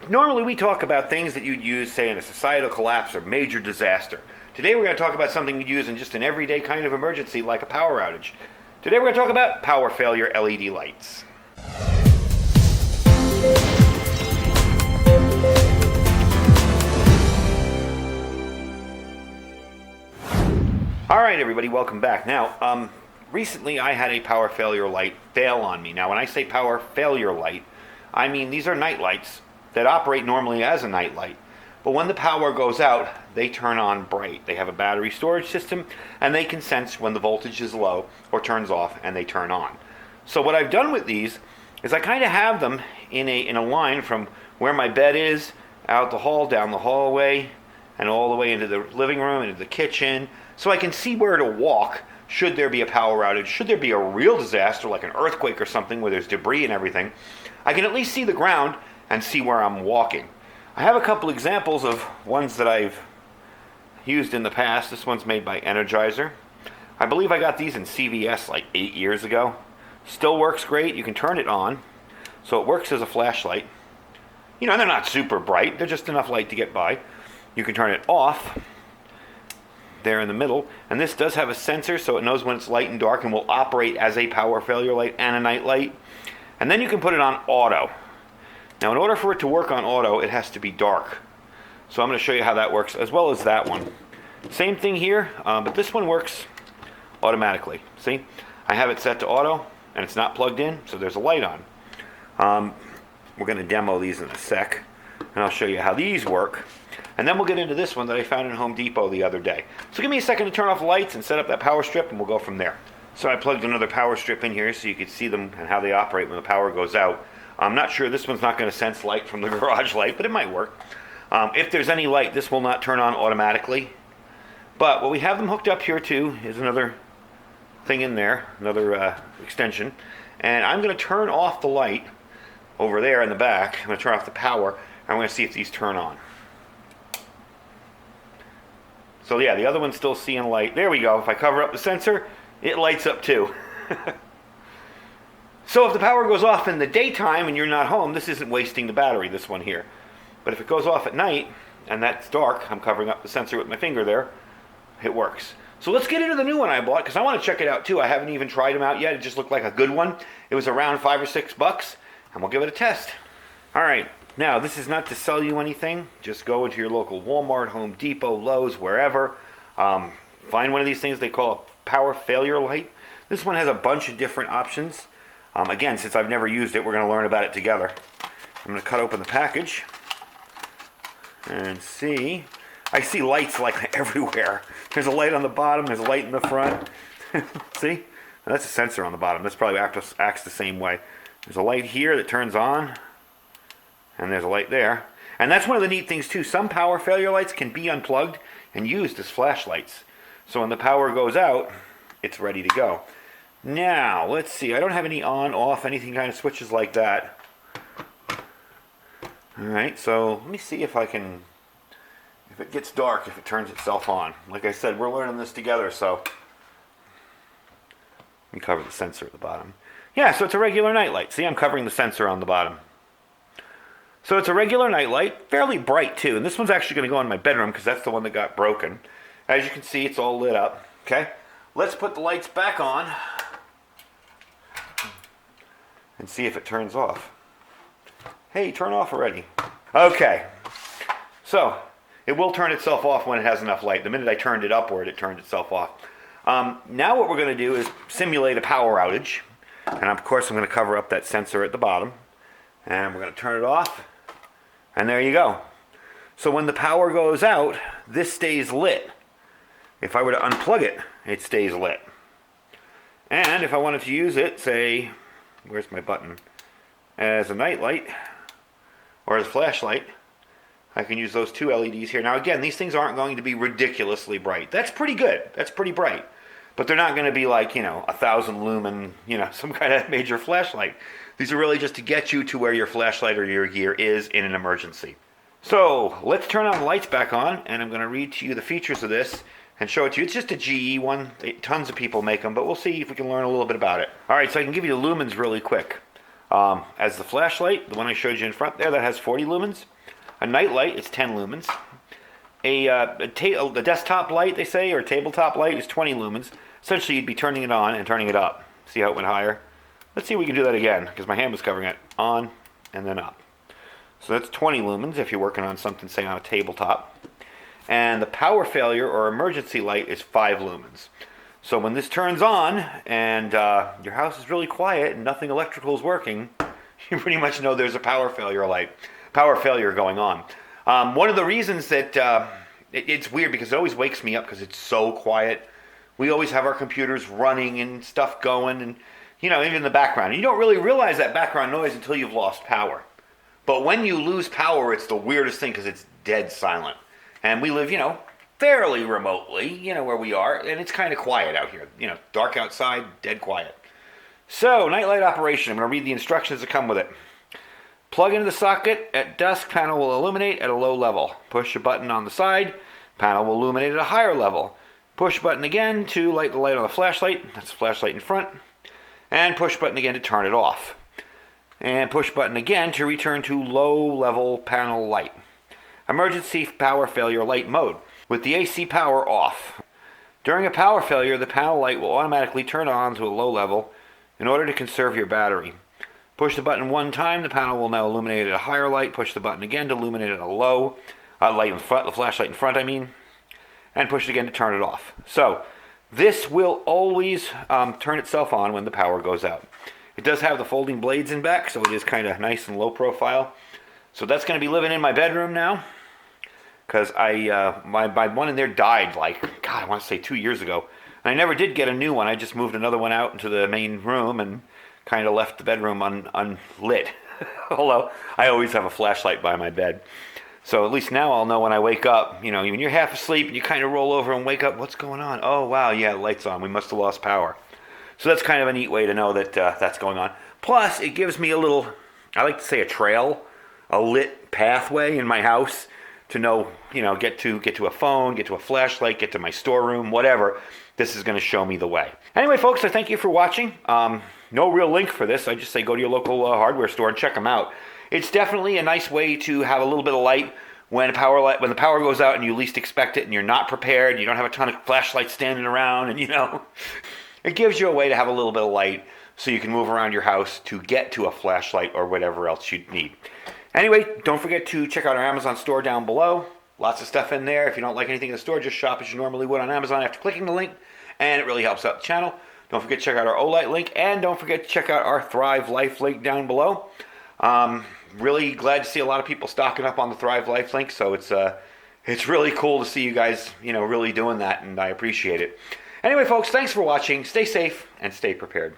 Normally we talk about things that you'd use, say, in a societal collapse or major disaster. Today we're going to talk about something you'd use in just an everyday kind of emergency like a power outage. Today we're going to talk about power failure LED lights. Alright everybody, welcome back. Now, recently I had a power failure light fail on me. Now when I say power failure light, I mean these are night lights that operate normally as a night light. But when the power goes out, they turn on bright. They have a battery storage system and they can sense when the voltage is low or turns off and they turn on. So what I've done with these is I kind of have them in a line from where my bed is, out the hall, down the hallway, and all the way into the living room, into the kitchen, so I can see where to walk should there be a power outage, should there be a real disaster like an earthquake or something where there's debris and everything. I can at least see the ground and see where I'm walking. I have a couple examples of ones that I've used in the past. This one's made by Energizer. I believe I got these in CVS like 8 years ago. Still works great. You can turn it on, so it works as a flashlight. You know, they're not super bright. They're just enough light to get by. You can turn it off there in the middle, and this does have a sensor so it knows when it's light and dark and will operate as a power failure light and a night light. And then you can put it on auto. Now in order for it to work on auto, it has to be dark. So I'm going to show you how that works, as well as that one. Same thing here, but this one works automatically. See, I have it set to auto and it's not plugged in, so there's a light on. We're going to demo these in a sec, and I'll show you how these work. And then we'll get into this one that I found in Home Depot the other day. So give me a second to turn off the lights and set up that power strip, and we'll go from there. So I plugged another power strip in here so you could see them and how they operate when the power goes out. I'm not sure, this one's not going to sense light from the garage light, but it might work. If there's any light, this will not turn on automatically. But what we have them hooked up here to is another thing in there, another extension. And I'm going to turn off the light over there in the back. I'm going to turn off the power, and I'm going to see if these turn on. So yeah, the other one's still seeing light. There we go. If I cover up the sensor, it lights up too. So if the power goes off in the daytime and you're not home, this isn't wasting the battery, this one here. But if it goes off at night, and that's dark, I'm covering up the sensor with my finger there, it works. So let's get into the new one I bought, because I want to check it out too. I haven't even tried them out yet. It just looked like a good one. It was around $5 or $6, and we'll give it a test. All right. Now, this is not to sell you anything. Just go into your local Walmart, Home Depot, Lowe's, wherever. Find one of these things they call a power failure light. This one has a bunch of different options. Again, since I've never used it, we're going to learn about it together. I'm going to cut open the package and see. I see lights like everywhere. There's a light on the bottom. There's a light in the front. See? Now, that's a sensor on the bottom. This probably acts the same way. There's a light here that turns on. And there's a light there. And that's one of the neat things too. Some power failure lights can be unplugged and used as flashlights. So when the power goes out, it's ready to go. Now, let's see. I don't have any on, off, anything kind of switches like that. Alright, so let me see if I can, if it gets dark, if it turns itself on. Like I said, we're learning this together, so. Let me cover the sensor at the bottom. Yeah, so it's a regular night light. See, I'm covering the sensor on the bottom. So it's a regular night light, fairly bright too. And this one's actually going to go in my bedroom because that's the one that got broken. As you can see, it's all lit up. Okay, let's put the lights back on and see if it turns off. Hey, turn off already. Okay, so it will turn itself off when it has enough light. The minute I turned it upward, it turned itself off. Now what we're going to do is simulate a power outage. And of course, I'm going to cover up that sensor at the bottom. And we're going to turn it off. And there you go. So when the power goes out, this stays lit. If I were to unplug it, it stays lit. And if I wanted to use it, say, where's my button, as a night light or as a flashlight, I can use those two LEDs here. Now again, these things aren't going to be ridiculously bright. That's pretty good. That's pretty bright. But they're not going to be like, 1,000 lumen, some kind of major flashlight. These are really just to get you to where your flashlight or your gear is in an emergency. So let's turn on the lights back on, and I'm going to read to you the features of this and show it to you. It's just a GE one. Tons of people make them, but we'll see if we can learn a little bit about it. All right, so I can give you the lumens really quick. As the flashlight, the one I showed you in front there, that has 40 lumens. A night light is 10 lumens. A desktop light, they say, or a tabletop light is 20 lumens. Essentially, you'd be turning it on and turning it up. See how it went higher? Let's see if we can do that again, because my hand was covering it. On and then up. So that's 20 lumens if you're working on something, say, on a tabletop. And the power failure or emergency light is 5 lumens. So when this turns on and your house is really quiet and nothing electrical is working, you pretty much know there's a power failure going on. One of the reasons that it's weird, because it always wakes me up because it's so quiet. We always have our computers running and stuff going, and even in the background. You don't really realize that background noise until you've lost power. But when you lose power, it's the weirdest thing because it's dead silent. And we live, fairly remotely, where we are, and it's kind of quiet out here. Dark outside, dead quiet. So, nightlight operation. I'm going to read the instructions that come with it. Plug into the socket. At dusk, panel will illuminate at a low level. Push a button on the side. Panel will illuminate at a higher level. Push button again to light the light on the flashlight. That's the flashlight in front. And push button again to turn it off. And push button again to return to low level panel light. Emergency power failure light mode. With the AC power off. During a power failure, the panel light will automatically turn on to a low level in order to conserve your battery. Push the button one time, the panel will now illuminate at a higher light. Push the button again to illuminate at a low light in front, the flashlight in front, and push it again to turn it off. So this will always turn itself on when the power goes out. It does have the folding blades in back, so it is kind of nice and low profile. So that's going to be living in my bedroom now, because my one in there died I want to say 2 years ago. And I never did get a new one. I just moved another one out into the main room and kind of left the bedroom unlit. Although I always have a flashlight by my bed. So at least now I'll know when I wake up, when you're half asleep and you kind of roll over and wake up, what's going on? Oh, wow, yeah, the light's on. We must have lost power. So that's kind of a neat way to know that that's going on. Plus, it gives me a little, I like to say a trail, a lit pathway in my house to know, get to a phone, get to a flashlight, get to my storeroom, whatever. This is going to show me the way. Anyway, folks, I thank you for watching. No real link for this. I just say go to your local hardware store and check them out. It's definitely a nice way to have a little bit of light when the power goes out and you least expect it and you're not prepared. You don't have a ton of flashlights standing around, and it gives you a way to have a little bit of light so you can move around your house to get to a flashlight or whatever else you need. Anyway, don't forget to check out our Amazon store down below. Lots of stuff in there. If you don't like anything in the store, just shop as you normally would on Amazon after clicking the link, and it really helps out the channel. Don't forget to check out our Olight link, and don't forget to check out our Thrive Life link down below. Really glad to see a lot of people stocking up on the Thrive Life link, so it's really cool to see you guys, really doing that, and I appreciate it. Anyway, folks, thanks for watching. Stay safe and stay prepared.